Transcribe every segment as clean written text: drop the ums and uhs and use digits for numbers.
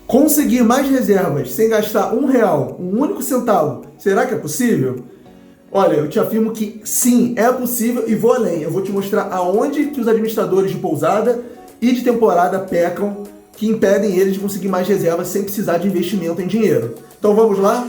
Conseguir mais reservas sem gastar R$1, um único centavo, será que é possível? Olha, eu te afirmo que sim, é possível e vou além. Eu vou te mostrar aonde que os administradores de pousada e de temporada pecam, que impedem eles de conseguir mais reservas sem precisar de investimento em dinheiro. Então vamos lá?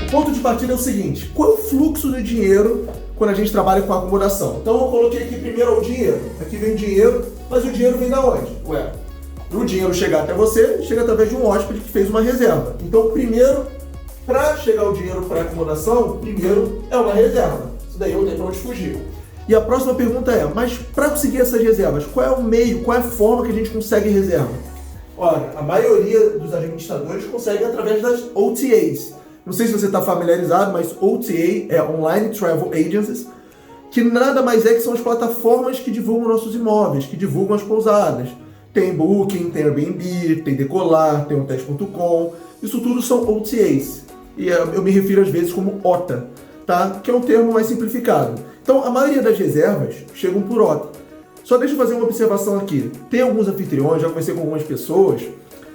O ponto de partida é o seguinte: qual é o fluxo do dinheiro quando a gente trabalha com acomodação? Então eu coloquei aqui primeiro o dinheiro. Aqui vem dinheiro, mas o dinheiro vem da onde? Ué, para o dinheiro chegar até você, chega através de um hóspede que fez uma reserva. Então primeiro, para chegar o dinheiro para acomodação, primeiro é uma reserva. Isso daí não tem para onde fugir. E a próxima pergunta é, mas para conseguir essas reservas, qual é o meio, qual é a forma que a gente consegue reserva? Ora, a maioria dos administradores consegue através das OTAs. Não sei se você está familiarizado, mas OTA é Online Travel Agencies, que nada mais é que são as plataformas que divulgam nossos imóveis, que divulgam as pousadas. Tem Booking, tem Airbnb, tem Decolar, tem Hotels.com, isso tudo são OTAs. E eu me refiro às vezes como OTA, tá? Que é um termo mais simplificado. Então, a maioria das reservas chegam por OTA. Só deixa eu fazer uma observação aqui. Tem alguns anfitriões, já conversei com algumas pessoas,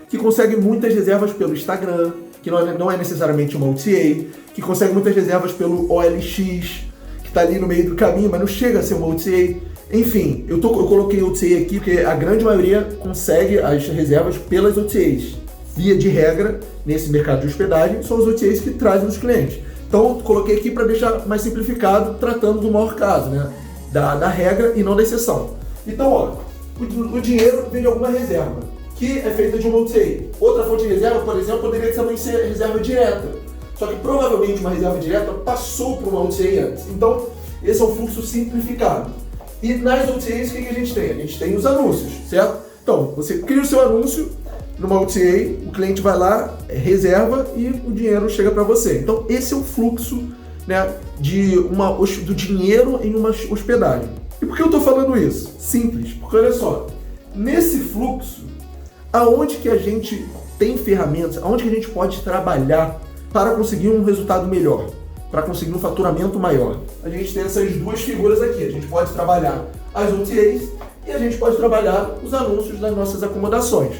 que conseguem muitas reservas pelo Instagram, que não é necessariamente uma OTA, que consegue muitas reservas pelo OLX, que está ali no meio do caminho, mas não chega a ser uma OTA. Enfim, eu coloquei OTA aqui porque a grande maioria consegue as reservas pelas OTAs. Via de regra, nesse mercado de hospedagem, são as OTAs que trazem os clientes. Então, eu coloquei aqui para deixar mais simplificado, tratando do maior caso, né? Da regra e não da exceção. Então, ó, o dinheiro vem de alguma reserva, que é feita de uma OTA. Outra fonte de reserva, por exemplo, poderia também ser reserva direta. Só que provavelmente uma reserva direta passou por uma OTA antes. Então, esse é um fluxo simplificado. E nas OTAs, o que a gente tem? A gente tem os anúncios, certo? Então, você cria o seu anúncio numa OTA, o cliente vai lá, reserva e o dinheiro chega para você. Então, esse é o fluxo, né, do dinheiro em uma hospedagem. E por que eu estou falando isso? Simples, porque olha só, nesse fluxo, aonde que a gente tem ferramentas, aonde que a gente pode trabalhar para conseguir um resultado melhor, para conseguir um faturamento maior? A gente tem essas duas figuras aqui. A gente pode trabalhar as OTAs e a gente pode trabalhar os anúncios das nossas acomodações.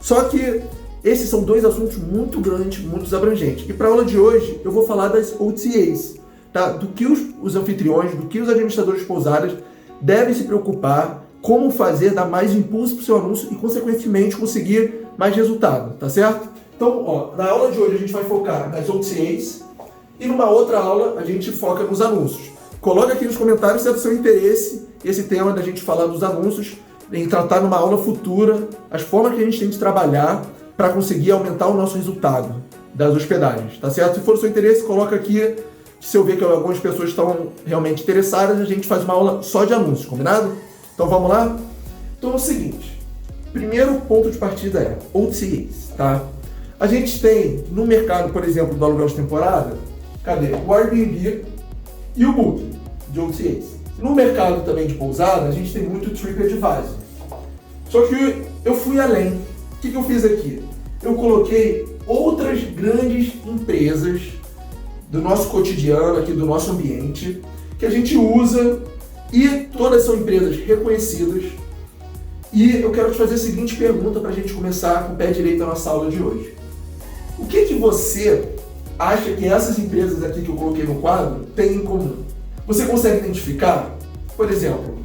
Só que esses são dois assuntos muito grandes, muito abrangentes. E para a aula de hoje eu vou falar das OTAs, tá? Do que os anfitriões, do que os administradores de pousadas devem se preocupar, como fazer, dar mais impulso para o seu anúncio e, consequentemente, conseguir mais resultado, tá certo? Então, ó, na aula de hoje a gente vai focar nas OTAs e numa outra aula a gente foca nos anúncios. Coloca aqui nos comentários se é do seu interesse esse tema da gente falar dos anúncios, em tratar numa aula futura as formas que a gente tem de trabalhar para conseguir aumentar o nosso resultado das hospedagens, tá certo? Se for do seu interesse, coloca aqui. Se eu ver que algumas pessoas estão realmente interessadas, a gente faz uma aula só de anúncios, combinado? Então vamos lá? Então é o seguinte, primeiro ponto de partida é OTAs, tá? A gente tem no mercado, por exemplo, do aluguel de temporada, cadê? O Airbnb e o Booking de OTAs. No mercado também de pousada, a gente tem muito TripAdvisor. Só que eu fui além. O que eu fiz aqui? Eu coloquei outras grandes empresas do nosso cotidiano, aqui do nosso ambiente, que a gente usa e todas são empresas reconhecidas. E eu quero te fazer a seguinte pergunta para a gente começar com o pé direito a nossa aula de hoje. O que você acha que essas empresas aqui que eu coloquei no quadro têm em comum? Você consegue identificar? Por exemplo,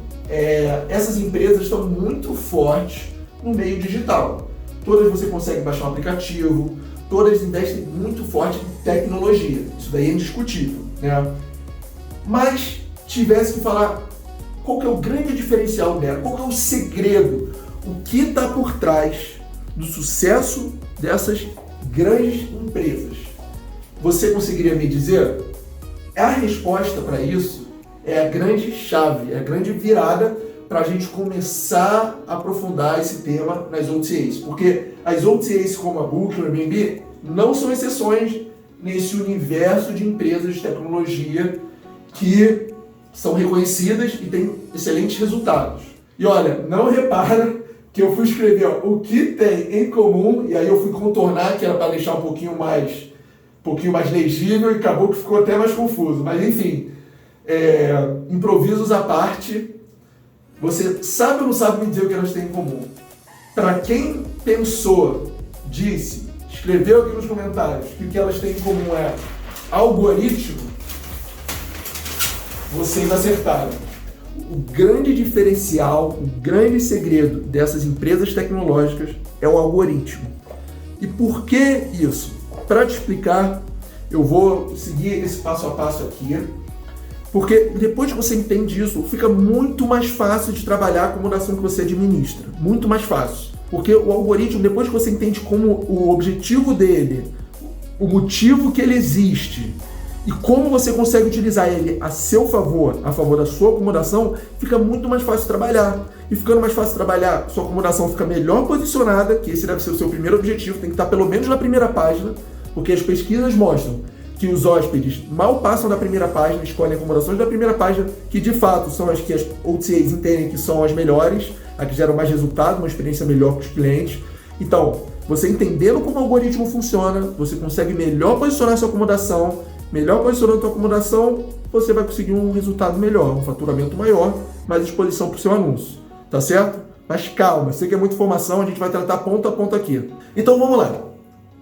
essas empresas estão muito fortes no meio digital. Todas você consegue baixar um aplicativo, todas investem muito forte em tecnologia. Isso daí é indiscutível, né? Mas tivesse que falar qual que é o grande diferencial dela, qual que é o segredo, o que está por trás do sucesso dessas grandes empresas, você conseguiria me dizer? A resposta para isso é a grande chave, é a grande virada para a gente começar a aprofundar esse tema nas OTAs. Porque as OTAs como a Booking, o Airbnb, não são exceções nesse universo de empresas de tecnologia que são reconhecidas e têm excelentes resultados. E olha, não repara que eu fui escrever o que tem em comum, e aí eu fui contornar, que era para deixar um pouquinho mais um pouquinho mais legível e acabou que ficou até mais confuso. Mas enfim, improvisos à parte, você sabe ou não sabe me dizer o que elas têm em comum? Para quem pensou, disse, escreveu aqui nos comentários que o que elas têm em comum é algoritmo, vocês acertaram. O grande diferencial, o grande segredo dessas empresas tecnológicas é o algoritmo. E por que isso? Para te explicar, eu vou seguir esse passo a passo aqui, porque depois que você entende isso, fica muito mais fácil de trabalhar a acomodação que você administra. Muito mais fácil. Porque o algoritmo, depois que você entende como o objetivo dele, o motivo que ele existe e como você consegue utilizar ele a seu favor, a favor da sua acomodação, fica muito mais fácil de trabalhar. E ficando mais fácil de trabalhar, sua acomodação fica melhor posicionada, que esse deve ser o seu primeiro objetivo, tem que estar pelo menos na primeira página, porque as pesquisas mostram que os hóspedes mal passam da primeira página, escolhem acomodações da primeira página, que de fato são as que as OTAs entendem que são as melhores, as que geram mais resultado, uma experiência melhor para os clientes. Então, você entendendo como o algoritmo funciona, você consegue melhor posicionar sua acomodação, melhor posicionando sua acomodação, você vai conseguir um resultado melhor, um faturamento maior, mais exposição para o seu anúncio, tá certo? Mas calma, eu sei que é muita informação, a gente vai tratar ponto a ponto aqui. Então vamos lá.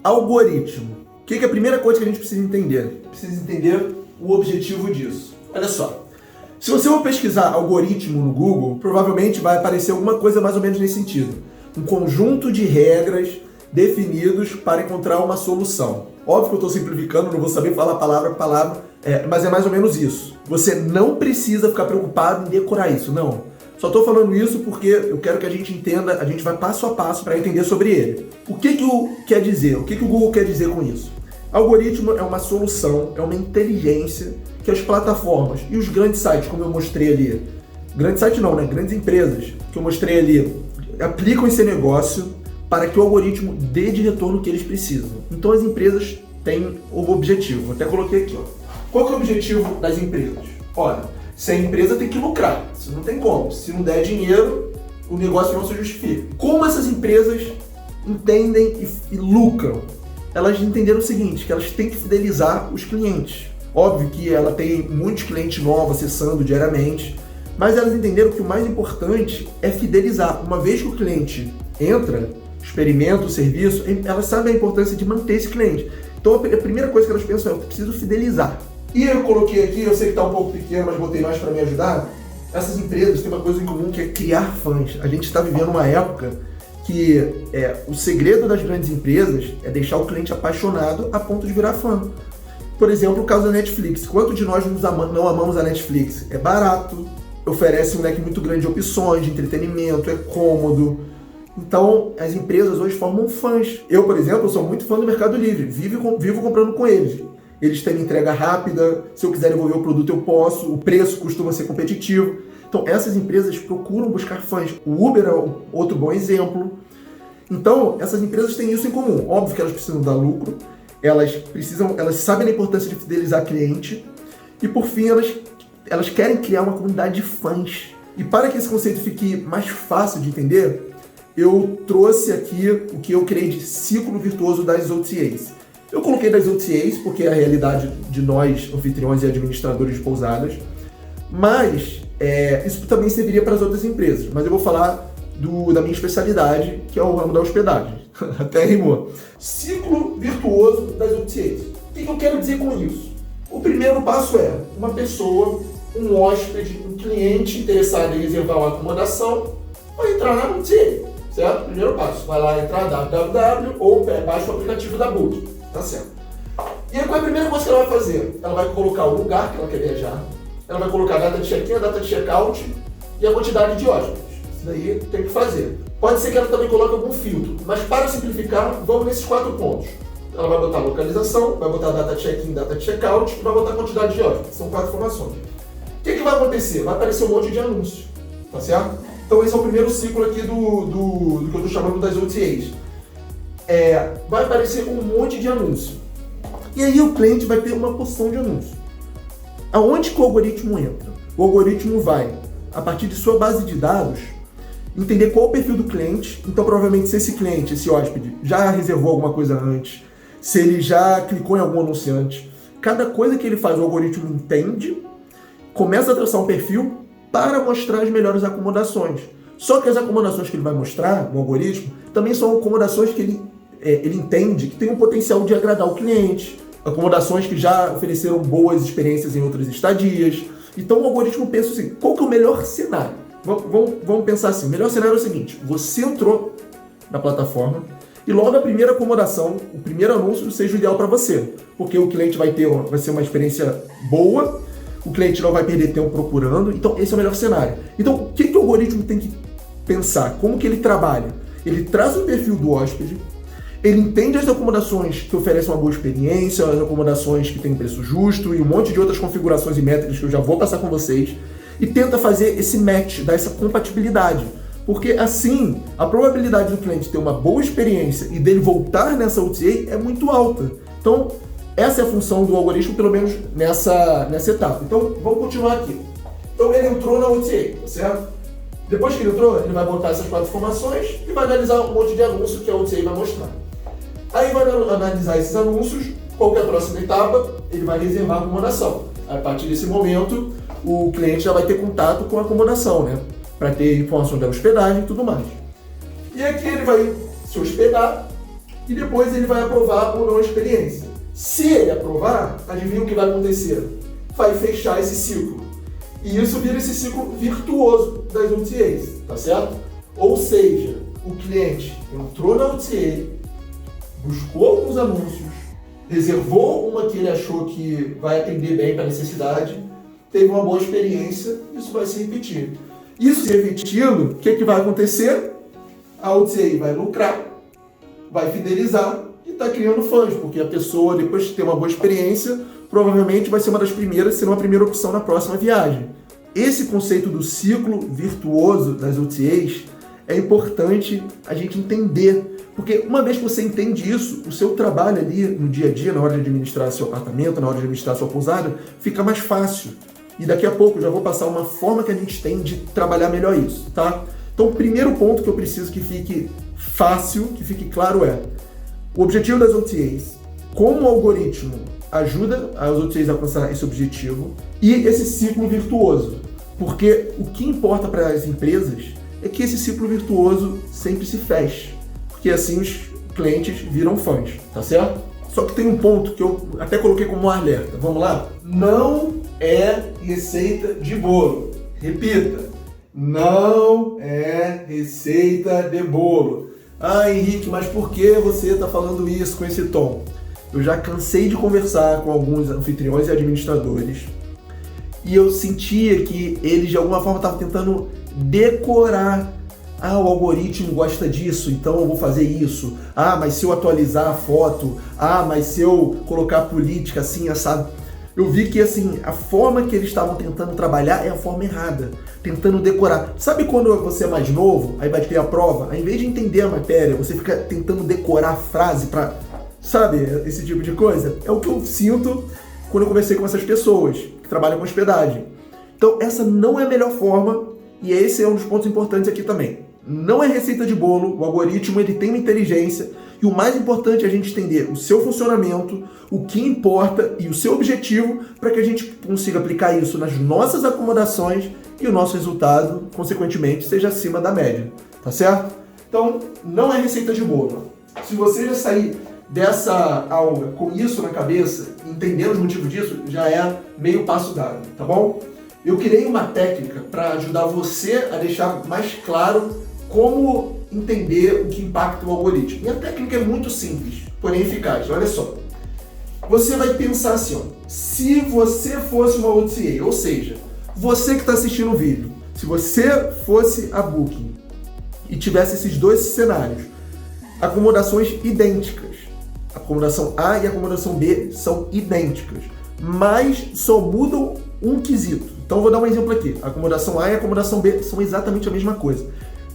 Algoritmo. O que é a primeira coisa que a gente precisa entender? Precisa entender o objetivo disso. Olha só. Se você for pesquisar algoritmo no Google, provavelmente vai aparecer alguma coisa mais ou menos nesse sentido. Um conjunto de regras definidos para encontrar uma solução. Óbvio que eu estou simplificando, não vou saber falar palavra por palavra, mas é mais ou menos isso. Você não precisa ficar preocupado em decorar isso, não. Só estou falando isso porque eu quero que a gente entenda, a gente vai passo a passo para entender sobre ele. O que o quer dizer? O que o Google quer dizer com isso? Algoritmo é uma solução, é uma inteligência que as plataformas e os grandes sites, como eu mostrei ali, grandes sites não, né? Grandes empresas que eu mostrei ali, aplicam esse negócio para que o algoritmo dê de retorno o que eles precisam. Então as empresas têm o objetivo, até coloquei aqui, ó. Qual que é o objetivo das empresas? Olha, se a empresa tem que lucrar, isso não tem como. Se não der dinheiro, o negócio não se justifica. Como essas empresas entendem e lucram? Elas entenderam o seguinte, que elas têm que fidelizar os clientes. Óbvio que ela tem muitos clientes novos acessando diariamente, mas elas entenderam que o mais importante é fidelizar. Uma vez que o cliente entra, experimenta o serviço, elas sabem a importância de manter esse cliente. Então a primeira coisa que elas pensam é, eu preciso fidelizar. E eu coloquei aqui, eu sei que está um pouco pequeno, mas botei mais para me ajudar. Essas empresas têm uma coisa em comum que é criar fãs. A gente está vivendo uma época que o segredo das grandes empresas é deixar o cliente apaixonado a ponto de virar fã. Por exemplo, o caso da Netflix. Quanto de nós não amamos a Netflix? É barato, oferece um leque muito grande de opções, de entretenimento, é cômodo. Então, as empresas hoje formam fãs. Eu, por exemplo, sou muito fã do Mercado Livre, vivo comprando com eles. Eles têm entrega rápida, se eu quiser devolver o produto eu posso, o preço costuma ser competitivo. Então, essas empresas procuram buscar fãs. O Uber é outro bom exemplo. Então, essas empresas têm isso em comum. Óbvio que elas precisam dar lucro, elas sabem a importância de fidelizar cliente e, por fim, elas querem criar uma comunidade de fãs. E para que esse conceito fique mais fácil de entender, eu trouxe aqui o que eu criei de ciclo virtuoso das OTAs. Eu coloquei das OTAs porque é a realidade de nós, anfitriões e administradores de pousadas, mas isso também serviria para as outras empresas. Mas eu vou falar da minha especialidade, que é o ramo da hospedagem. Até rimou. Ciclo virtuoso das OTAs. O que eu quero dizer com isso? O primeiro passo é uma pessoa, um hóspede, um cliente interessado em reservar uma acomodação, vai entrar na OTA, certo? Primeiro passo, vai lá entrar www ou baixa o aplicativo da Booking, tá certo? E aí, qual é a primeira coisa que ela vai fazer? Ela vai colocar o lugar que ela quer viajar, ela vai colocar a data de check-in, a data de check-out e a quantidade de hóspedes. Isso daí tem que fazer. Pode ser que ela também coloque algum filtro, mas para simplificar, vamos nesses 4 pontos. Ela vai botar localização, vai botar data de check-in, data de check-out e vai botar a quantidade de hóspedes. São 4 informações. O que vai acontecer? Vai aparecer um monte de anúncios, tá certo? Então esse é o primeiro ciclo aqui do que eu estou chamando das OTAs. Vai aparecer um monte de anúncio. E aí o cliente vai ter uma porção de anúncios. Aonde que o algoritmo entra? O algoritmo vai, a partir de sua base de dados, entender qual é o perfil do cliente. Então provavelmente se esse cliente, esse hóspede, já reservou alguma coisa antes, se ele já clicou em algum anunciante. Cada coisa que ele faz, o algoritmo entende, começa a traçar um perfil para mostrar as melhores acomodações. Só que as acomodações que ele vai mostrar no algoritmo também são acomodações que ele entende que tem um potencial de agradar o cliente, acomodações que já ofereceram boas experiências em outras estadias. Então o algoritmo pensa assim, qual que é o melhor cenário? Vamos pensar assim, o melhor cenário é o seguinte, você entrou na plataforma e logo a primeira acomodação, o primeiro anúncio seja o ideal para você, porque o cliente vai ser uma experiência boa, o cliente não vai perder tempo procurando, então esse é o melhor cenário. Então o que o algoritmo tem que pensar? Como que ele trabalha? Ele traz o perfil do hóspede, ele entende as acomodações que oferecem uma boa experiência, as acomodações que têm preço justo e um monte de outras configurações e métricas que eu já vou passar com vocês, e tenta fazer esse match, dar essa compatibilidade. Porque assim, a probabilidade do cliente ter uma boa experiência e dele voltar nessa OTA é muito alta. Então, essa é a função do algoritmo, pelo menos nessa etapa. Então, vamos continuar aqui. Então, ele entrou na OTA, tá certo? Depois que ele entrou, ele vai botar essas 4 informações e vai analisar um monte de anúncios que a OTA vai mostrar. Aí vai analisar esses anúncios, qual que é a próxima etapa? Ele vai reservar a acomodação. A partir desse momento, o cliente já vai ter contato com a acomodação, né? Para ter informações da hospedagem e tudo mais. E aqui ele vai se hospedar e depois ele vai aprovar ou não a experiência. Se ele aprovar, adivinha o que vai acontecer? Vai fechar esse ciclo. E isso vira esse ciclo virtuoso das OTAs, tá certo? Ou seja, o cliente entrou na OTA, buscou alguns anúncios, reservou uma que ele achou que vai atender bem para a necessidade, teve uma boa experiência, isso vai se repetir. Isso se repetindo, o que vai acontecer? A OTA vai lucrar, vai fidelizar e está criando fãs, porque a pessoa, depois de ter uma boa experiência, provavelmente vai ser uma das primeiras, ser uma primeira opção na próxima viagem. Esse conceito do ciclo virtuoso das OTAs é importante a gente entender, porque uma vez que você entende isso, o seu trabalho ali no dia a dia, na hora de administrar seu apartamento, na hora de administrar sua pousada, fica mais fácil. E daqui a pouco eu já vou passar uma forma que a gente tem de trabalhar melhor isso, tá? Então o primeiro ponto que eu preciso que fique fácil, que fique claro é o objetivo das OTAs, como o algoritmo ajuda as OTAs a alcançar esse objetivo e esse ciclo virtuoso. Porque o que importa para as empresas é que esse ciclo virtuoso sempre se feche, porque assim os clientes viram fãs, tá certo? Só que tem um ponto que eu até coloquei como um alerta, vamos lá? Não é receita de bolo. Repita, não é receita de bolo. Ah, Henrique, mas por que você está falando isso com esse tom? Eu já cansei de conversar com alguns anfitriões e administradores e eu sentia que eles de alguma forma estavam tentando decorar. Ah, o algoritmo gosta disso, então eu vou fazer isso. Ah, mas se eu atualizar a foto, ah, mas se eu colocar política assim, assado. Eu vi que assim, a forma que eles estavam tentando trabalhar é a forma errada, tentando decorar. Sabe quando você é mais novo, aí vai ter a prova, ao invés de entender a matéria, você fica tentando decorar a frase pra, sabe, esse tipo de coisa? É o que eu sinto quando eu conversei com essas pessoas que trabalham com hospedagem. Então essa não é a melhor forma e esse é um dos pontos importantes aqui também. Não é receita de bolo, o algoritmo ele tem uma inteligência e o mais importante é a gente entender o seu funcionamento, o que importa e o seu objetivo para que a gente consiga aplicar isso nas nossas acomodações e o nosso resultado, consequentemente, seja acima da média, tá certo? Então, não é receita de bolo. Se você já sair dessa aula com isso na cabeça, entendendo os motivos disso, já é meio passo dado, tá bom? Eu criei uma técnica para ajudar você a deixar mais claro como entender o que impacta o algoritmo. E a técnica é muito simples, porém eficaz. Olha só. Você vai pensar assim, ó, se você fosse uma OTA, ou seja, você que está assistindo o vídeo, se você fosse a Booking e tivesse esses dois cenários, acomodações idênticas, acomodação A e acomodação B são idênticas, mas só mudam um quesito. Então vou dar um exemplo aqui. A acomodação A e a acomodação B são exatamente a mesma coisa.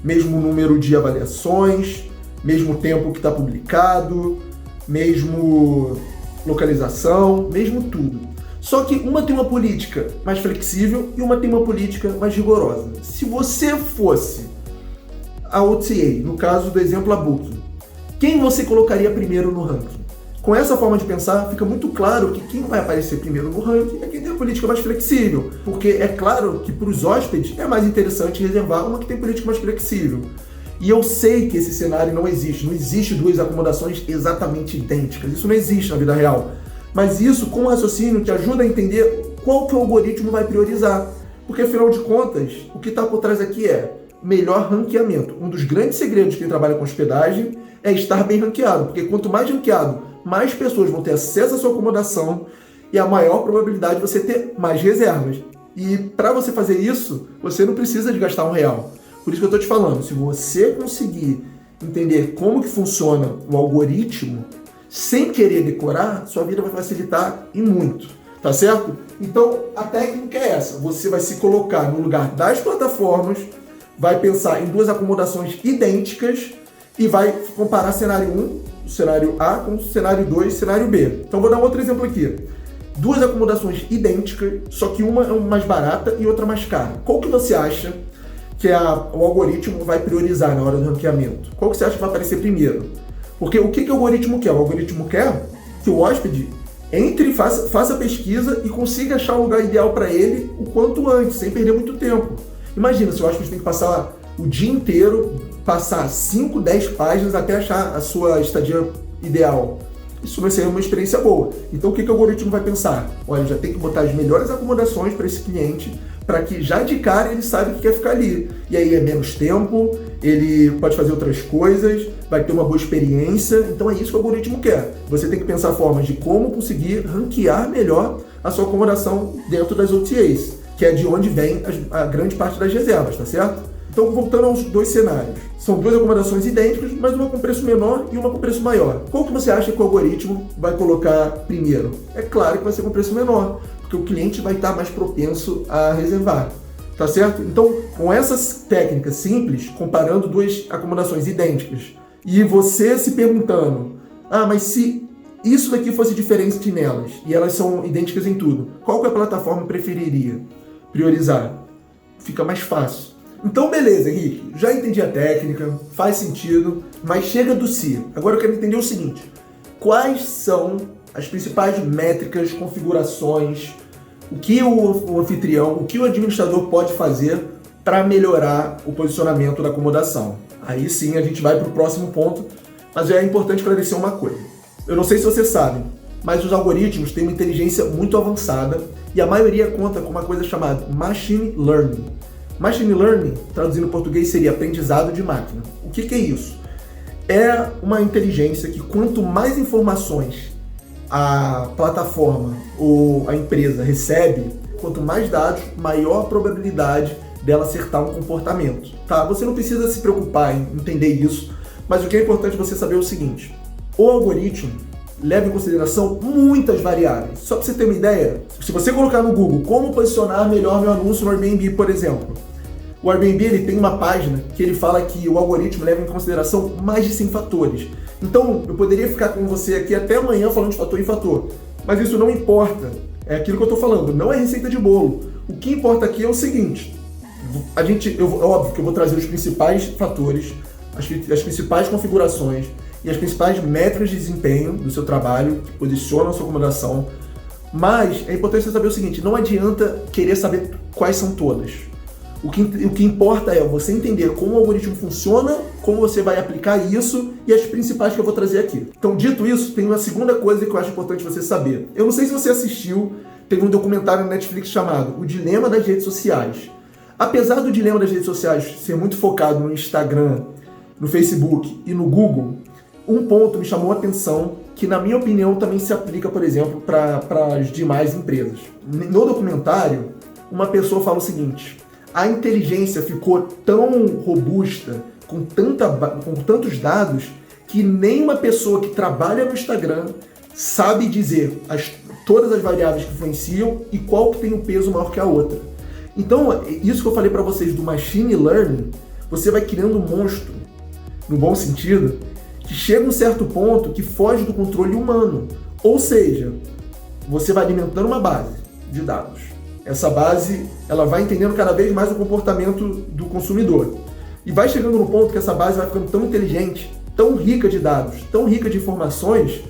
Mesmo número de avaliações, mesmo tempo que está publicado, mesmo localização, mesmo tudo. Só que uma tem uma política mais flexível e uma tem uma política mais rigorosa. Se você fosse a OTA, no caso do exemplo a Booking, quem você colocaria primeiro no ranking? Com essa forma de pensar, fica muito claro que quem vai aparecer primeiro no ranking é quem tem a política mais flexível, porque é claro que para os hóspedes é mais interessante reservar uma que tem política mais flexível. E eu sei que esse cenário não existe duas acomodações exatamente idênticas, isso não existe na vida real. Mas isso, com o raciocínio, te ajuda a entender qual que o algoritmo vai priorizar. Porque, afinal de contas, o que está por trás aqui é melhor ranqueamento. Um dos grandes segredos de quem trabalha com hospedagem é estar bem ranqueado, porque quanto mais ranqueado, mais pessoas vão ter acesso à sua acomodação e a maior probabilidade de você ter mais reservas. E para você fazer isso, você não precisa de gastar R$1. Por isso que eu estou te falando, se você conseguir entender como que funciona o algoritmo, sem querer decorar, sua vida vai facilitar e muito, tá certo? Então, a técnica é essa, você vai se colocar no lugar das plataformas, vai pensar em duas acomodações idênticas e vai comparar cenário 1, o cenário A, com o cenário 2, cenário B. Então, vou dar um outro exemplo aqui. Duas acomodações idênticas, só que uma é mais barata e outra mais cara. Qual que você acha que o algoritmo vai priorizar na hora do ranqueamento? Qual que você acha que vai aparecer primeiro? Porque o que o algoritmo quer? O algoritmo quer que o hóspede entre, faça a pesquisa e consiga achar o lugar ideal para ele o quanto antes, sem perder muito tempo. Imagina se o hóspede tem que passar o dia inteiro, passar 5, 10 páginas até achar a sua estadia ideal. Isso vai ser uma experiência boa. Então o que o algoritmo vai pensar? Olha, já tem que botar as melhores acomodações para esse cliente, para que já de cara ele saiba que quer ficar ali. E aí é menos tempo, ele pode fazer outras coisas, vai ter uma boa experiência. Então é isso que o algoritmo quer. Você tem que pensar formas de como conseguir ranquear melhor a sua acomodação dentro das OTAs, que é de onde vem a grande parte das reservas, tá certo? Então, voltando aos dois cenários. São duas acomodações idênticas, mas uma com preço menor e uma com preço maior. Qual que você acha que o algoritmo vai colocar primeiro? É claro que vai ser com preço menor, porque o cliente vai estar mais propenso a reservar, tá certo? Então, com essas técnicas simples, comparando duas acomodações idênticas, e você se perguntando, mas se isso daqui fosse diferente nelas, e elas são idênticas em tudo, qual que a plataforma preferiria priorizar? Fica mais fácil. Então, beleza, Henrique, já entendi a técnica, faz sentido, mas chega do si. Agora eu quero entender o seguinte, quais são as principais métricas, configurações, o que o anfitrião, o que o administrador pode fazer para melhorar o posicionamento da acomodação? Aí sim a gente vai para o próximo ponto, mas é importante esclarecer uma coisa. Eu não sei se vocês sabem, mas os algoritmos têm uma inteligência muito avançada e a maioria conta com uma coisa chamada Machine Learning. Machine Learning, traduzindo em português, seria aprendizado de máquina. O que é isso? É uma inteligência que quanto mais informações a plataforma ou a empresa recebe, quanto mais dados, maior a probabilidade dela acertar um comportamento. Tá? Você não precisa se preocupar em entender isso, mas o que é importante você saber é o seguinte, o algoritmo leva em consideração muitas variáveis. Só para você ter uma ideia, se você colocar no Google como posicionar melhor meu anúncio no Airbnb, por exemplo, o Airbnb ele tem uma página que ele fala que o algoritmo leva em consideração mais de 100 fatores. Então, eu poderia ficar com você aqui até amanhã falando de fator em fator, mas isso não importa. É aquilo que eu estou falando, não é receita de bolo. O que importa aqui é o seguinte, óbvio que eu vou trazer os principais fatores, as principais configurações, e as principais métricas de desempenho do seu trabalho, que posicionam a sua acomodação, mas é importante você saber o seguinte, não adianta querer saber quais são todas. O que importa é você entender como o algoritmo funciona, como você vai aplicar isso e as principais que eu vou trazer aqui. Então, dito isso, tem uma segunda coisa que eu acho importante você saber. Eu não sei se você assistiu, teve um documentário no Netflix chamado O Dilema das Redes Sociais. Apesar do dilema das redes sociais ser muito focado no Instagram, no Facebook e no Google, um ponto me chamou a atenção que, na minha opinião, também se aplica, por exemplo, para as demais empresas. No documentário, uma pessoa fala o seguinte, a inteligência ficou tão robusta, com tantos dados, que nem uma pessoa que trabalha no Instagram sabe dizer todas as variáveis que influenciam e qual que tem um peso maior que a outra. Então, isso que eu falei para vocês do Machine Learning, você vai criando um monstro, no bom sentido, que chega a um certo ponto que foge do controle humano. Ou seja, você vai alimentando uma base de dados. Essa base, ela vai entendendo cada vez mais o comportamento do consumidor. E vai chegando no ponto que essa base vai ficando tão inteligente, tão rica de dados, tão rica de informações,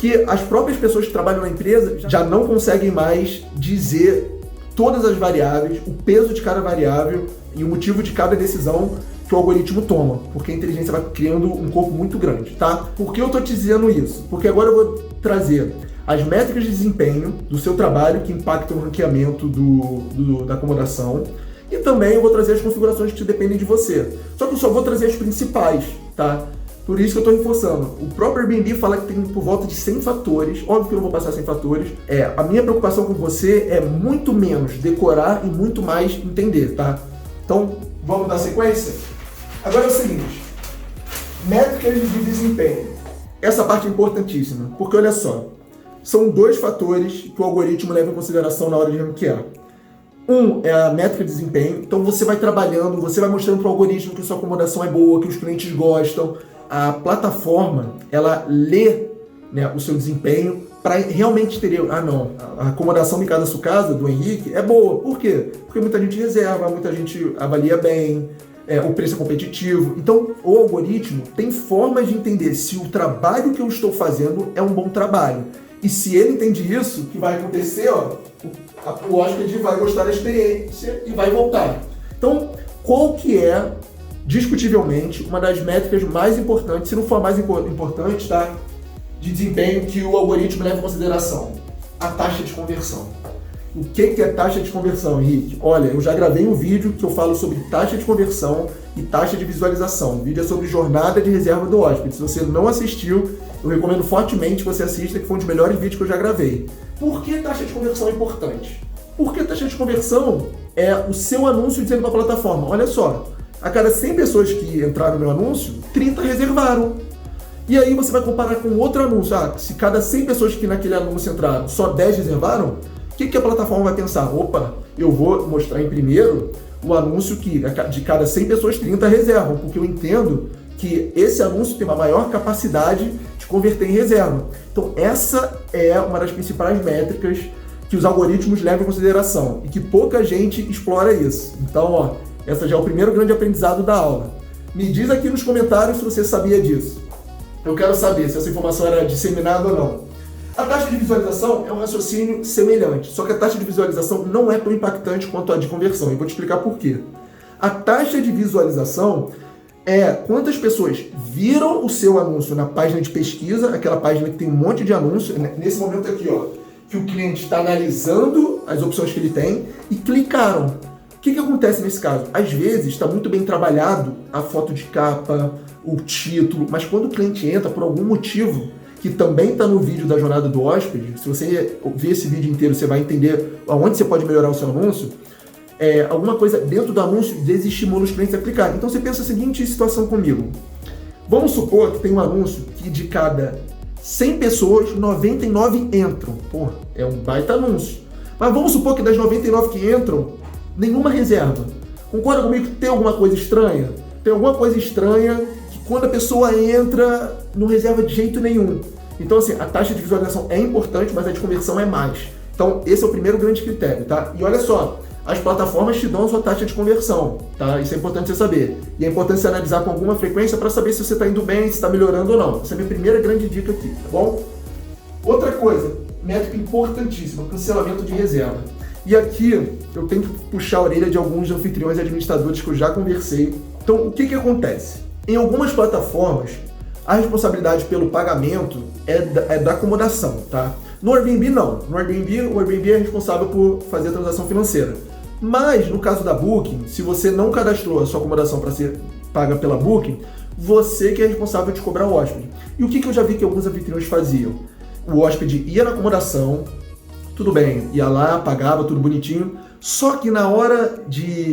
que as próprias pessoas que trabalham na empresa já não conseguem mais dizer todas as variáveis, o peso de cada variável e o motivo de cada decisão que o algoritmo toma, porque a inteligência vai criando um corpo muito grande, tá? Por que eu tô te dizendo isso? Porque agora eu vou trazer as métricas de desempenho do seu trabalho que impactam o ranqueamento da acomodação e também eu vou trazer as configurações que dependem de você. Só que eu só vou trazer as principais, tá? Por isso que eu estou reforçando. O próprio Airbnb fala que tem por volta de 100 fatores. Óbvio que eu não vou passar 100 fatores. A minha preocupação com você é muito menos decorar e muito mais entender, tá? Então, vamos dar sequência? Agora é o seguinte. Métricas de desempenho. Essa parte é importantíssima, porque olha só. São 2 fatores que o algoritmo leva em consideração na hora de ranquear. Um é a métrica de desempenho. Então você vai trabalhando, você vai mostrando para o algoritmo que sua acomodação é boa, que os clientes gostam. A plataforma, ela lê, né, o seu desempenho para realmente ter... não, a acomodação de Casa Sua Casa, do Henrique, é boa. Por quê? Porque muita gente reserva, muita gente avalia bem, o preço é competitivo. Então, o algoritmo tem formas de entender se o trabalho que eu estou fazendo é um bom trabalho. E se ele entende isso, o que vai acontecer, o hóspede vai gostar da experiência e vai voltar. Então, qual que é, discutivelmente, uma das métricas mais importantes, se não for a mais importante, tá, de desempenho que o algoritmo leva em consideração? A taxa de conversão. O que é taxa de conversão, Henrique? Olha, eu já gravei um vídeo que eu falo sobre taxa de conversão e taxa de visualização. O vídeo é sobre jornada de reserva do hóspede. Se você não assistiu, eu recomendo fortemente que você assista, que foi um dos melhores vídeos que eu já gravei. Por que taxa de conversão é importante? Porque taxa de conversão é o seu anúncio dizendo para a plataforma, olha só, a cada 100 pessoas que entraram no meu anúncio, 30 reservaram. E aí você vai comparar com outro anúncio. Se cada 100 pessoas que naquele anúncio entraram, só 10 reservaram, o que a plataforma vai pensar? Opa, eu vou mostrar em primeiro o anúncio que de cada 100 pessoas, 30 reservam, porque eu entendo que esse anúncio tem uma maior capacidade de converter em reserva. Então essa é uma das principais métricas que os algoritmos levam em consideração e que pouca gente explora isso. Então, essa já é o primeiro grande aprendizado da aula. Me diz aqui nos comentários se você sabia disso. Eu quero saber se essa informação era disseminada ou não. A taxa de visualização é um raciocínio semelhante, só que a taxa de visualização não é tão impactante quanto a de conversão, e vou te explicar por quê. A taxa de visualização é quantas pessoas viram o seu anúncio na página de pesquisa, aquela página que tem um monte de anúncios, nesse momento aqui, que o cliente está analisando as opções que ele tem e clicaram. O que acontece nesse caso? Às vezes está muito bem trabalhado a foto de capa, o título, mas quando o cliente entra por algum motivo, que também está no vídeo da jornada do hóspede, se você ver esse vídeo inteiro, você vai entender aonde você pode melhorar o seu anúncio, alguma coisa dentro do anúncio desestimula os clientes a clicar. Então você pensa a seguinte situação comigo. Vamos supor que tem um anúncio que de cada 100 pessoas, 99 entram. Pô, é um baita anúncio. Mas vamos supor que das 99 que entram, nenhuma reserva. Concorda comigo que tem alguma coisa estranha? Tem alguma coisa estranha que quando a pessoa entra, não reserva de jeito nenhum. Então, assim, a taxa de visualização é importante, mas a de conversão é mais. Então, esse é o primeiro grande critério, tá? E olha só, as plataformas te dão a sua taxa de conversão, tá? Isso é importante você saber. E é importante você analisar com alguma frequência para saber se você está indo bem, se está melhorando ou não. Essa é a minha primeira grande dica aqui, tá bom? Outra coisa, métrica importantíssima, cancelamento de reserva. E aqui eu tenho que puxar a orelha de alguns anfitriões e administradores que eu já conversei. Então, o que acontece? Em algumas plataformas, a responsabilidade pelo pagamento é da acomodação, tá? No Airbnb, não. No Airbnb, o Airbnb é responsável por fazer a transação financeira. Mas, no caso da Booking, se você não cadastrou a sua acomodação para ser paga pela Booking, você que é responsável de cobrar o hóspede. E o que eu já vi que alguns anfitriões faziam? O hóspede ia na acomodação, tudo bem, ia lá, pagava, tudo bonitinho, só que na hora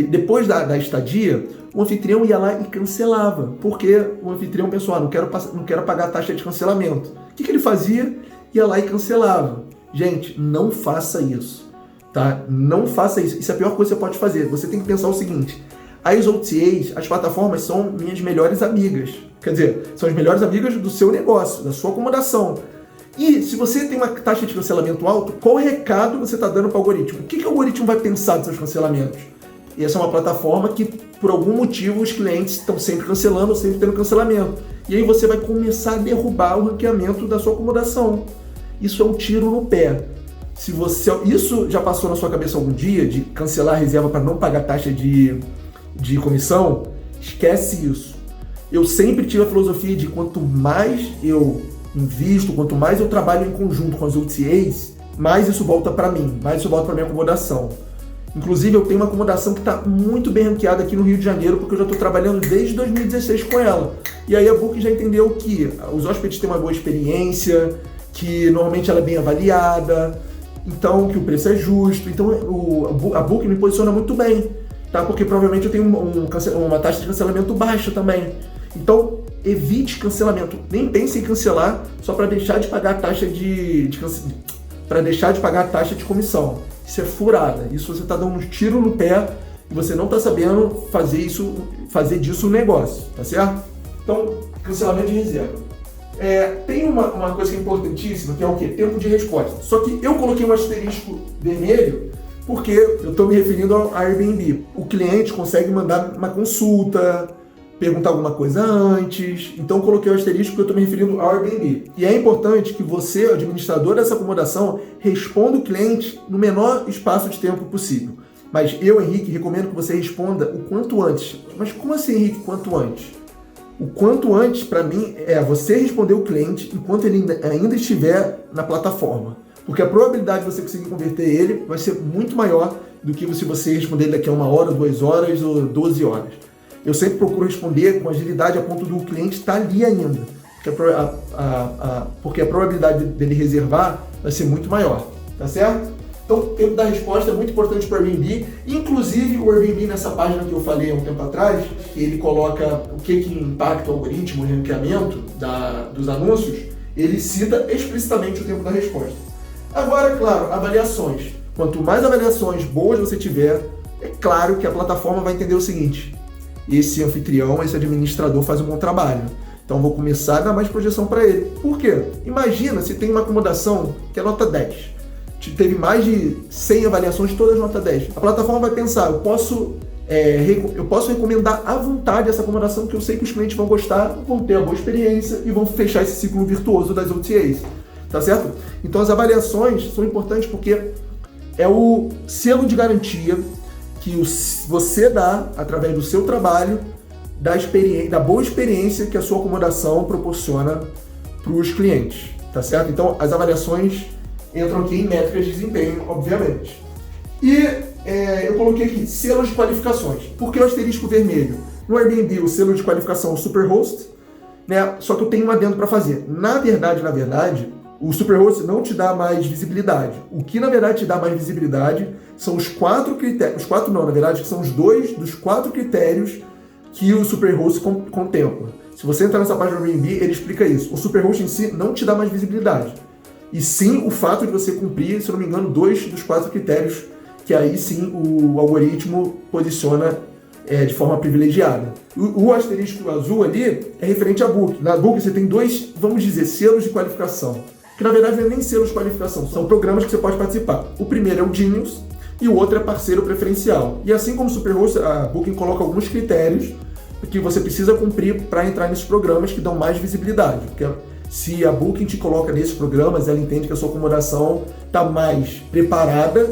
depois da estadia, o anfitrião ia lá e cancelava, porque o anfitrião pensou, não quero pagar a taxa de cancelamento. O que ele fazia? Ia lá e cancelava. Gente, não faça isso, tá? Não faça isso. Isso é a pior coisa que você pode fazer. Você tem que pensar o seguinte, as OTAs, as plataformas são minhas melhores amigas. Quer dizer, são as melhores amigas do seu negócio, da sua acomodação. E se você tem uma taxa de cancelamento alta, qual recado você está dando para o algoritmo? O que o algoritmo vai pensar dos seus cancelamentos? E essa é uma plataforma que, por algum motivo, os clientes estão sempre cancelando, sempre tendo cancelamento. E aí você vai começar a derrubar o ranqueamento da sua acomodação. Isso é um tiro no pé. Se você, isso já passou na sua cabeça algum dia, de cancelar a reserva para não pagar taxa de comissão? Esquece isso. Eu sempre tive a filosofia de quanto mais eu invisto, quanto mais eu trabalho em conjunto com as OTAs, mais isso volta para mim, mais isso volta para minha acomodação. Inclusive, eu tenho uma acomodação que está muito bem ranqueada aqui no Rio de Janeiro, porque eu já estou trabalhando desde 2016 com ela. E aí a Booking já entendeu que os hóspedes têm uma boa experiência, que normalmente ela é bem avaliada, então que o preço é justo. Então a Booking me posiciona muito bem, tá? Porque provavelmente eu tenho uma taxa de cancelamento baixa também. Então evite cancelamento. Nem pense em cancelar só para deixar de pagar a taxa para deixar de pagar a taxa de comissão. Isso é furada. Isso você está dando um tiro no pé e você não está sabendo fazer disso um negócio, tá certo? Então, cancelamento de reserva. Tem uma coisa que é importantíssima, que é o quê? Tempo de resposta. Só que eu coloquei um asterisco vermelho porque eu estou me referindo ao Airbnb. O cliente consegue mandar uma consulta, perguntar alguma coisa antes. Então eu coloquei o asterisco porque eu estou me referindo ao Airbnb. E é importante que você, administrador dessa acomodação, responda o cliente no menor espaço de tempo possível. Mas eu, Henrique, recomendo que você responda o quanto antes. Mas como assim, Henrique, quanto antes? O quanto antes, para mim, é você responder o cliente enquanto ele ainda estiver na plataforma. Porque a probabilidade de você conseguir converter ele vai ser muito maior do que se você responder ele daqui a 1 hora, 2 horas ou 12 horas. Eu sempre procuro responder com agilidade a ponto do cliente estar ali ainda. Porque a probabilidade dele reservar vai ser muito maior, tá certo? Então, o tempo da resposta é muito importante para o Airbnb. Inclusive, o Airbnb, nessa página que eu falei há um tempo atrás, que ele coloca o que impacta o algoritmo, o ranqueamento dos anúncios, ele cita explicitamente o tempo da resposta. Agora, claro, avaliações. Quanto mais avaliações boas você tiver, é claro que a plataforma vai entender o seguinte: esse anfitrião, esse administrador faz um bom trabalho. Então, vou começar a dar mais projeção para ele. Por quê? Imagina se tem uma acomodação que é nota 10. Teve mais de 100 avaliações, todas nota 10. A plataforma vai pensar, eu posso recomendar à vontade essa acomodação, que eu sei que os clientes vão gostar, vão ter a boa experiência e vão fechar esse ciclo virtuoso das OTAs, tá certo? Então as avaliações são importantes porque é o selo de garantia que você dá através do seu trabalho, da boa experiência que a sua acomodação proporciona para os clientes, tá certo? Então as avaliações entram aqui em métricas de desempenho, obviamente. E eu coloquei aqui selos de qualificações. Por que o asterisco vermelho? No Airbnb, o selo de qualificação é o Superhost, né? Só que eu tenho um adendo para fazer. Na verdade, o Superhost não te dá mais visibilidade. O que, na verdade, te dá mais visibilidade são os 4 critérios. Os 4 não, na verdade, que são os 2 dos 4 critérios que o Superhost contempla. Se você entrar nessa página do Airbnb, ele explica isso. O Superhost em si não te dá mais visibilidade. E sim o fato de você cumprir, se eu não me engano, 2 dos 4 critérios, que aí sim o algoritmo posiciona de forma privilegiada. O asterisco azul ali é referente a Booking. Na Booking você tem 2, vamos dizer, selos de qualificação, que na verdade não é nem selos de qualificação, são programas que você pode participar. O primeiro é o Genius e o outro é parceiro preferencial. E assim como o Superhost, a Booking coloca alguns critérios que você precisa cumprir para entrar nesses programas que dão mais visibilidade. Porque se a Booking te coloca nesses programas, ela entende que a sua acomodação está mais preparada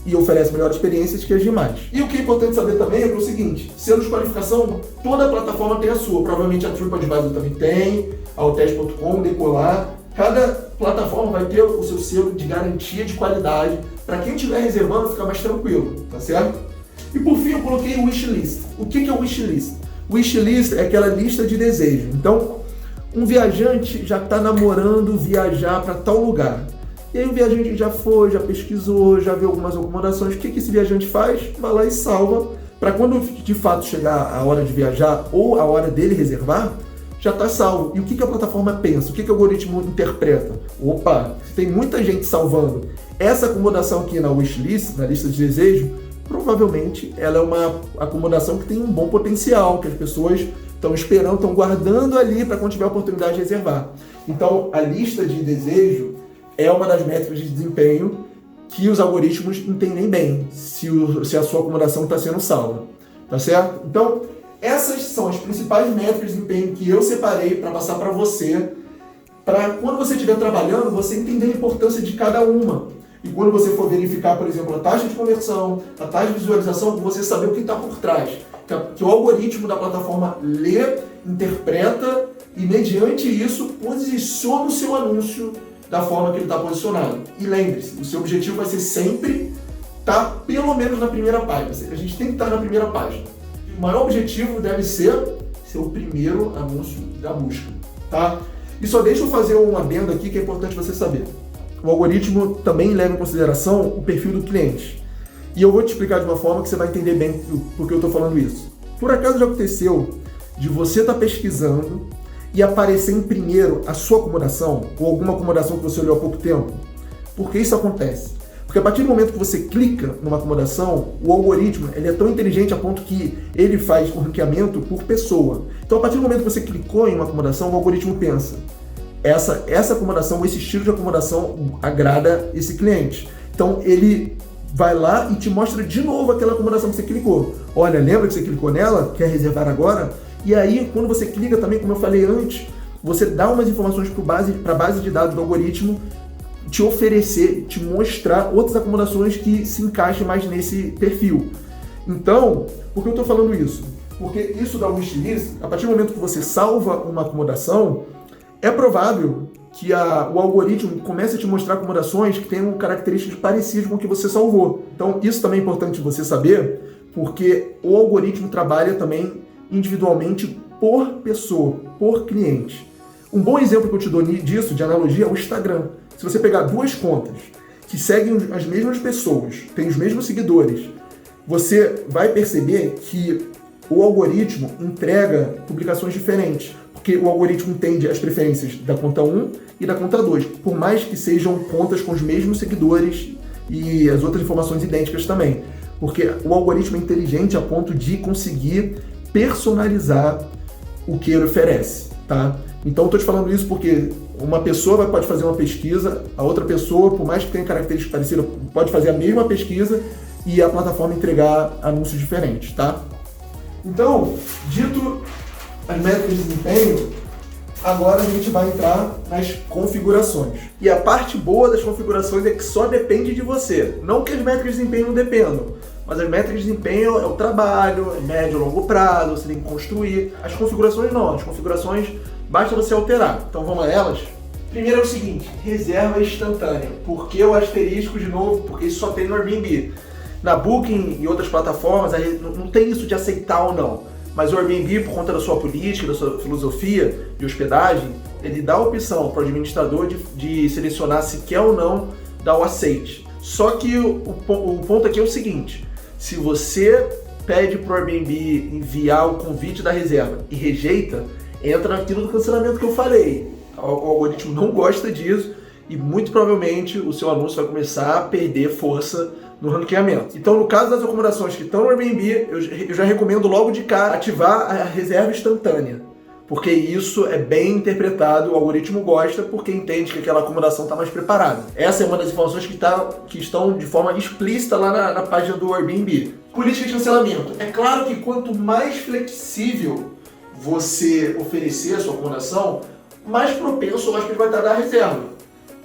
e oferece melhores experiências que as demais. E o que é importante saber também é o seguinte: selo de qualificação, toda plataforma tem a sua. Provavelmente a TripAdvisor também tem, a Hotels.com, Decolar. Cada plataforma vai ter o seu selo de garantia de qualidade para quem estiver reservando ficar mais tranquilo, tá certo? E por fim eu coloquei o wishlist. O que é o wishlist? O wishlist é aquela lista de desejo. Então, um viajante já está namorando viajar para tal lugar. E aí o viajante já foi, já pesquisou, já viu algumas acomodações. O que esse viajante faz? Vai lá e salva, para quando de fato chegar a hora de viajar ou a hora dele reservar, já está salvo. E o que a plataforma pensa? O que o algoritmo interpreta? Opa, se tem muita gente salvando essa acomodação aqui na wishlist, na lista de desejo, provavelmente ela é uma acomodação que tem um bom potencial, que as pessoas estão esperando, estão guardando ali para quando tiver a oportunidade de reservar. Então, a lista de desejo é uma das métricas de desempenho que os algoritmos entendem bem se a sua acomodação está sendo salva, tá certo? Então, essas são as principais métricas de desempenho que eu separei para passar para você, para quando você estiver trabalhando, você entender a importância de cada uma. E quando você for verificar, por exemplo, a taxa de conversão, a taxa de visualização, você saber o que está por trás. Que o algoritmo da plataforma lê, interpreta e, mediante isso, posiciona o seu anúncio da forma que ele está posicionado. E lembre-se, o seu objetivo vai ser sempre estar pelo menos na primeira página. A gente tem que estar na primeira página. O maior objetivo deve ser o primeiro anúncio da busca, tá? E só deixa eu fazer um adendo aqui que é importante você saber. O algoritmo também leva em consideração o perfil do cliente. E eu vou te explicar de uma forma que você vai entender bem por que eu estou falando isso. Por acaso já aconteceu de você estar pesquisando e aparecer em primeiro a sua acomodação, ou alguma acomodação que você olhou há pouco tempo? Por que isso acontece? Porque a partir do momento que você clica numa acomodação, o algoritmo ele é tão inteligente a ponto que ele faz o ranqueamento por pessoa. Então, a partir do momento que você clicou em uma acomodação, o algoritmo pensa: essa acomodação, esse estilo de acomodação agrada esse cliente. Então, ele vai lá e te mostra de novo aquela acomodação que você clicou. Olha, lembra que você clicou nela? Quer reservar agora? E aí, quando você clica também, como eu falei antes, você dá umas informações para a base de dados do algoritmo te oferecer, te mostrar outras acomodações que se encaixem mais nesse perfil. Então, por que eu estou falando isso? Porque isso da wishlist, a partir do momento que você salva uma acomodação, é provável que o algoritmo comece a te mostrar acomodações que tenham características parecidas com o que você salvou. Então, isso também é importante você saber, porque o algoritmo trabalha também individualmente por pessoa, por cliente. Um bom exemplo que eu te dou disso, de analogia, é o Instagram. Se você pegar duas contas que seguem as mesmas pessoas, têm os mesmos seguidores, você vai perceber que o algoritmo entrega publicações diferentes, porque o algoritmo entende as preferências da conta 1 e da conta 2, por mais que sejam contas com os mesmos seguidores e as outras informações idênticas também. Porque o algoritmo é inteligente a ponto de conseguir personalizar o que ele oferece, tá? Então, eu estou te falando isso porque uma pessoa pode fazer uma pesquisa, a outra pessoa, por mais que tenha características parecidas, pode fazer a mesma pesquisa e a plataforma entregar anúncios diferentes, tá? Então, dito as métricas de desempenho, agora a gente vai entrar nas configurações. E a parte boa das configurações é que só depende de você. Não que as métricas de desempenho não dependam, mas as métricas de desempenho é o trabalho, é médio e longo prazo, você tem que construir. As configurações não, as configurações basta você alterar. Então vamos a elas? Primeiro é o seguinte, reserva instantânea. Por que o asterisco de novo? Porque isso só tem no Airbnb. Na Booking e outras plataformas não tem isso de aceitar ou não. Mas o Airbnb, por conta da sua política, da sua filosofia de hospedagem, ele dá a opção para o administrador de selecionar se quer ou não dar o aceite. Só que o ponto aqui é o seguinte, se você pede para o Airbnb enviar o convite da reserva e rejeita, entra naquilo do cancelamento que eu falei. O algoritmo não gosta disso e muito provavelmente o seu anúncio vai começar a perder força no ranqueamento. Então, no caso das acomodações que estão no Airbnb, eu já recomendo logo de cara ativar a reserva instantânea, porque isso é bem interpretado, o algoritmo gosta porque entende que aquela acomodação está mais preparada. Essa é uma das informações que estão de forma explícita lá na página do Airbnb. Política de cancelamento. É claro que quanto mais flexível você oferecer a sua acomodação, mais propenso o hóspede vai estar a dar reserva.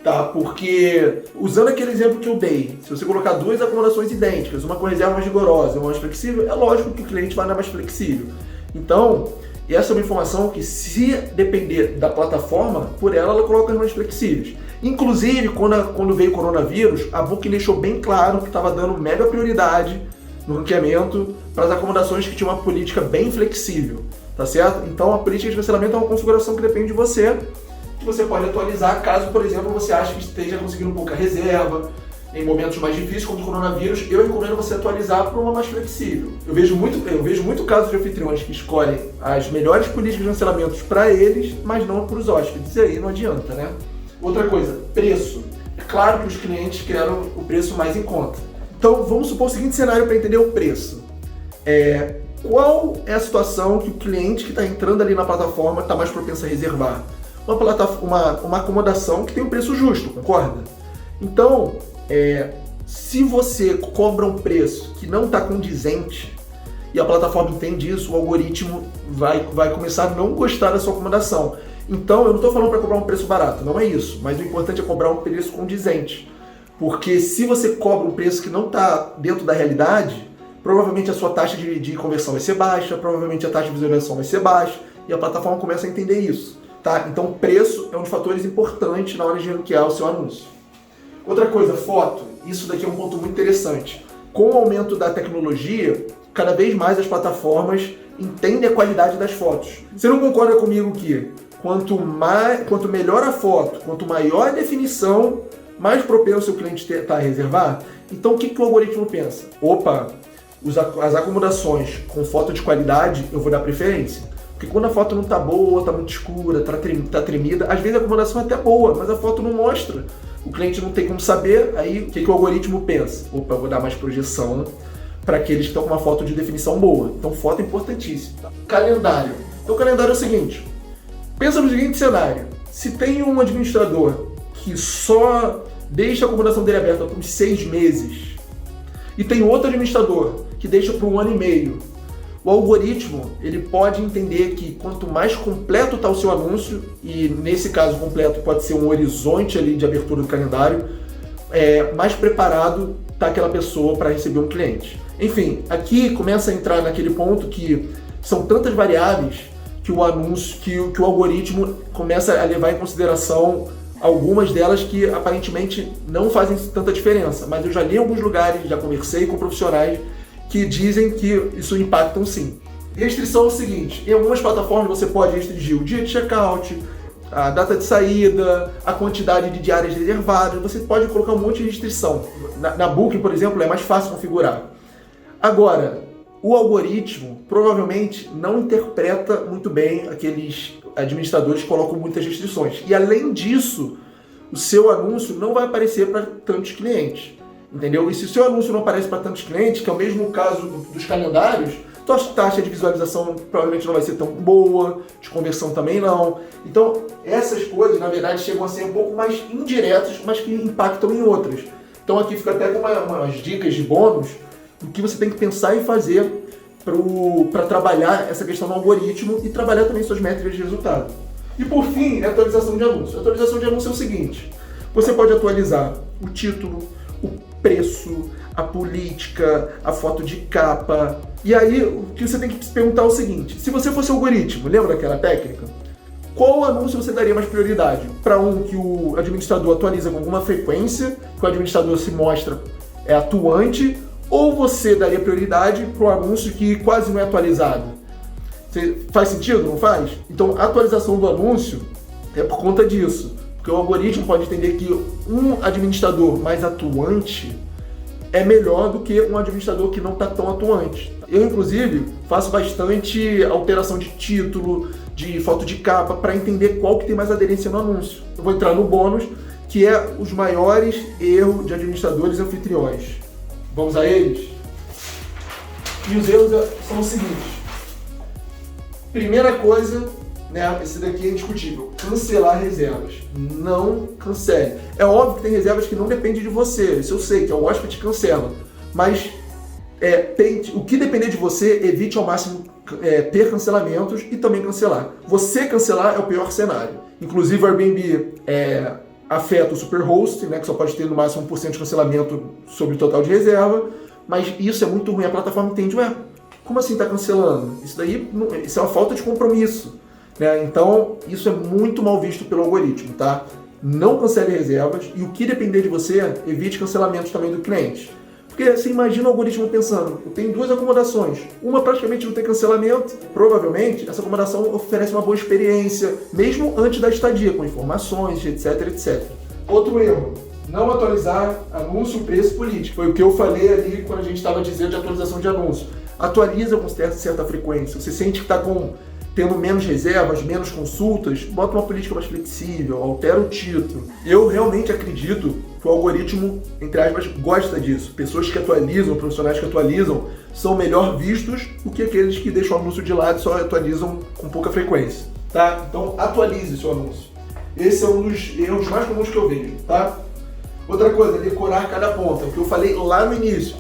Tá? Porque, usando aquele exemplo que eu dei, se você colocar duas acomodações idênticas, uma com reserva mais rigorosa e uma mais flexível, é lógico que o cliente vai dar mais flexível. Então, essa é uma informação que, se depender da plataforma, por ela coloca as mais flexíveis. Inclusive, quando veio o coronavírus, a Booking deixou bem claro que estava dando mega prioridade no ranqueamento para as acomodações que tinham uma política bem flexível, tá certo? Então, a política de cancelamento é uma configuração que depende de você, que você pode atualizar caso, por exemplo, você ache que esteja conseguindo pouca reserva, em momentos mais difíceis, como o coronavírus, eu recomendo você atualizar para uma mais flexível. Eu vejo muito casos de anfitriões que escolhem as melhores políticas de cancelamentos para eles, mas não para os hóspedes, e aí não adianta, né? Outra coisa, preço. É claro que os clientes querem o preço mais em conta. Então, vamos supor o seguinte cenário para entender o preço. Qual é a situação que o cliente que está entrando ali na plataforma está mais propenso a reservar? Uma acomodação que tem um preço justo, concorda? Então, Se você cobra um preço que não está condizente, e a plataforma entende isso, o algoritmo vai começar a não gostar da sua acomodação. Então, eu não estou falando para cobrar um preço barato, não é isso. Mas o importante é cobrar um preço condizente. Porque se você cobra um preço que não está dentro da realidade, provavelmente a sua taxa de conversão vai ser baixa, provavelmente a taxa de visualização vai ser baixa, e a plataforma começa a entender isso. Tá? Então, preço é um dos fatores importantes na hora de ranquear o seu anúncio. Outra coisa, foto. Isso daqui é um ponto muito interessante. Com o aumento da tecnologia, cada vez mais as plataformas entendem a qualidade das fotos. Você não concorda comigo que quanto melhor a foto, quanto maior a definição, mais propenso o cliente está a reservar? Então o que o algoritmo pensa? Opa, as acomodações com foto de qualidade eu vou dar preferência. Porque quando a foto não está boa, está muito escura, está tremida, às vezes a acomodação é até boa, mas a foto não mostra. O cliente não tem como saber, aí o que o algoritmo pensa? Opa, eu vou dar mais projeção para aqueles que estão com uma foto de definição boa. Então foto é importantíssimo. Calendário. Então o calendário é o seguinte, pensa no seguinte cenário, se tem um administrador que só deixa a acomodação dele aberta por 6 meses e tem outro administrador que deixa por 1 ano e meio, o algoritmo ele pode entender que quanto mais completo está o seu anúncio, e nesse caso completo pode ser um horizonte ali de abertura do calendário, mais preparado está aquela pessoa para receber um cliente. Enfim, aqui começa a entrar naquele ponto que são tantas variáveis que o anúncio, que o algoritmo começa a levar em consideração algumas delas que aparentemente não fazem tanta diferença, mas eu já li em alguns lugares, já conversei com profissionais que dizem que isso impacta sim. Restrição é o seguinte, em algumas plataformas você pode restringir o dia de checkout, a data de saída, a quantidade de diárias reservadas, você pode colocar um monte de restrição. Na Booking, por exemplo, é mais fácil configurar. Agora, o algoritmo provavelmente não interpreta muito bem aqueles administradores que colocam muitas restrições. E além disso, o seu anúncio não vai aparecer para tantos clientes. Entendeu? E se o seu anúncio não aparece para tantos clientes, que é o mesmo caso dos calendários, então a taxa de visualização provavelmente não vai ser tão boa, de conversão também não. Então, essas coisas, na verdade, chegam a ser um pouco mais indiretas, mas que impactam em outras. Então aqui fica até com umas dicas de bônus do que você tem que pensar e fazer para trabalhar essa questão do algoritmo e trabalhar também suas métricas de resultado. E por fim, a atualização de anúncio. A atualização de anúncio é o seguinte, você pode atualizar o título, o preço, a política, a foto de capa. E aí, o que você tem que se perguntar é o seguinte, se você fosse algoritmo, lembra daquela técnica? Qual anúncio você daria mais prioridade? Para um que o administrador atualiza com alguma frequência, que o administrador se mostra atuante, ou você daria prioridade para o anúncio que quase não é atualizado? Faz sentido, não faz? Então, a atualização do anúncio é por conta disso. Porque o algoritmo pode entender que um administrador mais atuante é melhor do que um administrador que não está tão atuante. Eu, inclusive, faço bastante alteração de título, de foto de capa, para entender qual que tem mais aderência no anúncio. Eu vou entrar no bônus, que é os maiores erros de administradores e anfitriões. Vamos a eles? E os erros são os seguintes. Primeira coisa, né, esse daqui é indiscutível, cancelar reservas. Não cancele. É óbvio que tem reservas que não dependem de você, isso eu sei, que é o hóspede que cancela. Mas o que depender de você, evite ao máximo ter cancelamentos e também cancelar. Você cancelar é o pior cenário. Inclusive o Airbnb afeta o superhost, né, que só pode ter no máximo 1% de cancelamento sobre o total de reserva, mas isso é muito ruim. A plataforma entende, como assim está cancelando? Isso é uma falta de compromisso. Né? Então, isso é muito mal visto pelo algoritmo, tá? Não cancele reservas e o que depender de você, evite cancelamentos também do cliente. Porque você imagina o algoritmo pensando, eu tenho 2 acomodações, uma praticamente não tem cancelamento, provavelmente essa acomodação oferece uma boa experiência, mesmo antes da estadia, com informações, etc, etc. Outro erro, não atualizar anúncio, preço, política. Foi o que eu falei ali quando a gente estava dizendo de atualização de anúncio. Atualiza com certa frequência, você sente que está tendo menos reservas, menos consultas, bota uma política mais flexível, altera o título. Eu realmente acredito que o algoritmo, entre aspas, gosta disso. Pessoas que atualizam, profissionais que atualizam, são melhor vistos do que aqueles que deixam o anúncio de lado e só atualizam com pouca frequência. Tá? Então, atualize seu anúncio. Esse é um dos erros mais comuns que eu vejo. Tá? Outra coisa, decorar cada ponto. É o que eu falei lá no início.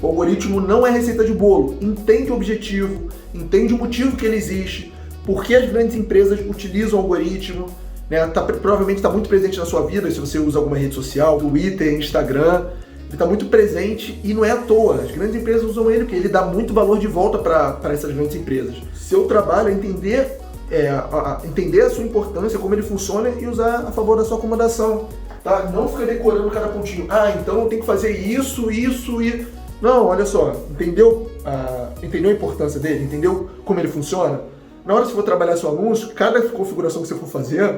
O algoritmo não é receita de bolo. Entende o objetivo, entende o motivo que ele existe, por que as grandes empresas utilizam o algoritmo, né? Provavelmente está muito presente na sua vida, se você usa alguma rede social, Twitter, Instagram, ele está muito presente e não é à toa. As grandes empresas usam ele porque ele dá muito valor de volta para essas grandes empresas. Seu trabalho é entender a sua importância, como ele funciona e usar a favor da sua acomodação. Tá? Não ficar decorando cada pontinho. Então eu tenho que fazer isso e... Não, olha só, entendeu a importância dele? Entendeu como ele funciona? Na hora que você for trabalhar seu anúncio, cada configuração que você for fazer,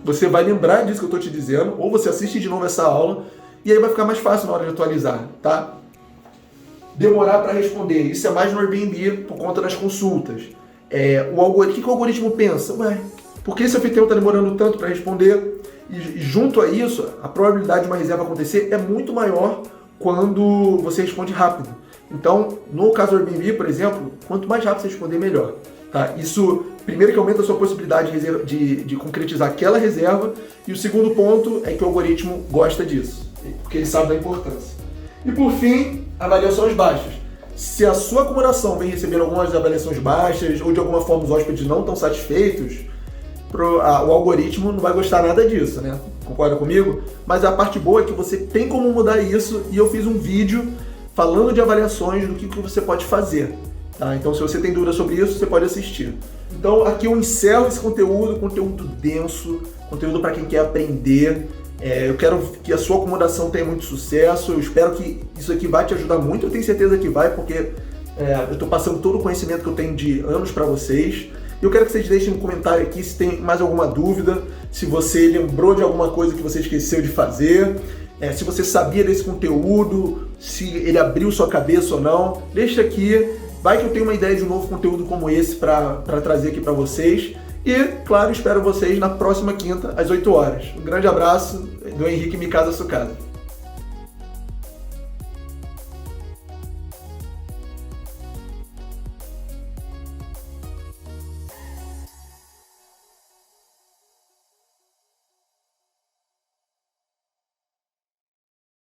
você vai lembrar disso que eu estou te dizendo, ou você assiste de novo essa aula, e aí vai ficar mais fácil na hora de atualizar, tá? Demorar para responder, isso é mais no Airbnb por conta das consultas. O que o algoritmo pensa? Por que esse anfitrião está demorando tanto para responder? E junto a isso, a probabilidade de uma reserva acontecer é muito maior quando você responde rápido. Então, no caso do Airbnb, por exemplo, quanto mais rápido você responder, melhor. Tá? Isso, primeiro, que aumenta a sua possibilidade de concretizar aquela reserva, e o segundo ponto é que o algoritmo gosta disso, porque ele sabe da importância. E por fim, avaliações baixas. Se a sua acomodação vem recebendo algumas avaliações baixas, ou de alguma forma os hóspedes não estão satisfeitos, o algoritmo não vai gostar nada disso, né? Concorda comigo? Mas a parte boa é que você tem como mudar isso, e eu fiz um vídeo falando de avaliações do que você pode fazer. Tá? Então, se você tem dúvida sobre isso, você pode assistir. Então, aqui eu encerro esse conteúdo denso, conteúdo para quem quer aprender. Eu quero que a sua acomodação tenha muito sucesso, eu espero que isso aqui vai te ajudar muito, eu tenho certeza que vai, porque eu estou passando todo o conhecimento que eu tenho de anos para vocês. Eu quero que vocês deixem um comentário aqui se tem mais alguma dúvida, se você lembrou de alguma coisa que você esqueceu de fazer, se você sabia desse conteúdo, se ele abriu sua cabeça ou não. Deixa aqui, vai que eu tenho uma ideia de um novo conteúdo como esse para trazer aqui para vocês. E, claro, espero vocês na próxima quinta, às 8 horas. Um grande abraço do Henrique Mikasa Sukasa.